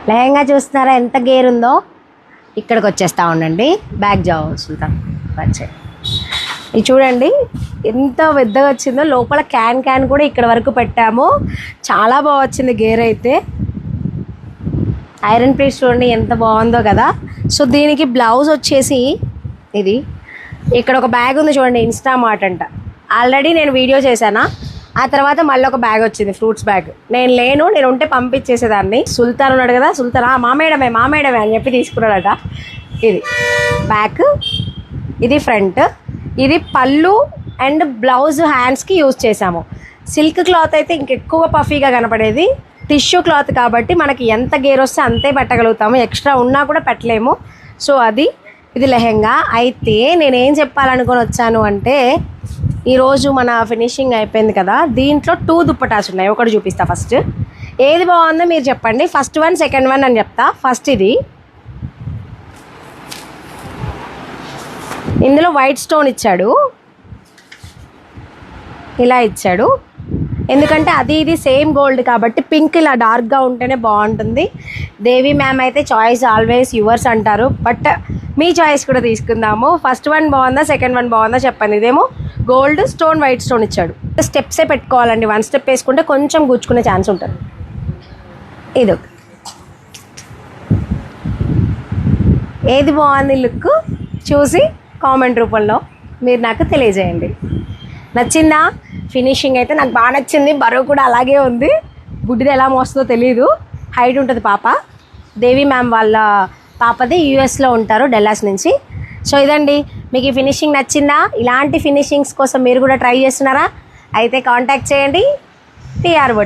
లెహంగా చూస్తున్నారా ఎంత గేర్ ఉందో. ఇక్కడికి వచ్చేస్తా ఉండండి, బ్యాగ్ జాబ్ సుల్తాన్ వచ్చే. ఇది చూడండి ఎంత పెద్దగా వచ్చిందో. లోపల క్యాన్ కూడా ఇక్కడ వరకు పెట్టాము. చాలా బాగా వచ్చింది గేర్ అయితే. ఐరన్ పీస్ చూడండి ఎంత బాగుందో కదా. సో దీనికి బ్లౌజ్ వచ్చేసి ఇది. ఇక్కడ ఒక బ్యాగ్ ఉంది చూడండి, ఇన్స్టామార్ట్ అంట. ఆల్రెడీ నేను వీడియో చేశానా, ఆ తర్వాత మళ్ళీ ఒక బ్యాగ్ వచ్చింది, ఫ్రూట్స్ బ్యాగ్. నేను ఉంటే పంపించేసేదాన్ని. సుల్తాన్ ఉన్నాడు కదా, సుల్తాన్ మా మేడమే అని చెప్పి తీసుకున్నాడట. ఇది బ్యాక్, ఇది ఫ్రంట్, ఇది పళ్ళు అండ్ బ్లౌజ్ హ్యాండ్స్కి యూజ్ చేసాము. సిల్క్ క్లాత్ అయితే ఇంకెక్కువ పఫీగా కనపడేది. టిష్యూ క్లాత్ కాబట్టి మనకి ఎంత గేర్ వస్తే అంతే పెట్టగలుగుతాము, ఎక్స్ట్రా ఉన్నా కూడా పెట్టలేము. సో అది ఇది లెహెంగా. అయితే నేనేం చెప్పాలనుకొని వచ్చాను అంటే, ఈరోజు మన ఫినిషింగ్ అయిపోయింది కదా, దీంట్లో 2 దుప్పటాస్ ఉన్నాయి. ఒకటి చూపిస్తా. ఫస్ట్ ఏది బాగుందో మీరు చెప్పండి. ఫస్ట్ వన్, సెకండ్ వన్ అని చెప్తా. ఫస్ట్ ఇది, ఇందులో వైట్ స్టోన్ ఇచ్చాడు, ఇలా ఇచ్చాడు. ఎందుకంటే అది ఇది సేమ్ గోల్డ్ కాబట్టి పింక్ ఇలా డార్క్గా ఉంటేనే బాగుంటుంది. దేవి మ్యామ్ అయితే చాయిస్ ఆల్వేస్ యువర్స్ అంటారు, బట్ మీ చాయిస్ కూడా తీసుకుందాము. ఫస్ట్ వన్ బాగుందా, సెకండ్ వన్ బాగుందా చెప్పండి. ఇదేమో గోల్డ్ స్టోన్, వైట్ స్టోన్ ఇచ్చాడు. స్టెప్సే పెట్టుకోవాలండి, 1 స్టెప్ వేసుకుంటే కొంచెం గుచ్చుకునే ఛాన్స్ ఉంటుంది. ఇది ఏది బాగుంది లుక్ చూసి కామెంట్ రూపంలో మీరు నాకు తెలియజేయండి. నచ్చిందా? ఫినిషింగ్ అయితే నాకు బాగా నచ్చింది. బరువు కూడా అలాగే ఉంది. బుడ్డిది ఎలా మోస్తుందో తెలియదు. హైట్ ఉంటుంది పాప. దేవి మ్యామ్ వాళ్ళ పాపది యూఎస్లో ఉంటారు, డెల్లాస్ నుంచి. సో ఇదండి, మీకు ఈ ఫినిషింగ్ నచ్చిందా? ఇలాంటి ఫినిషింగ్స్ కోసం మీరు కూడా ట్రై చేస్తున్నారా? అయితే కాంటాక్ట్ చేయండి. టీఆర్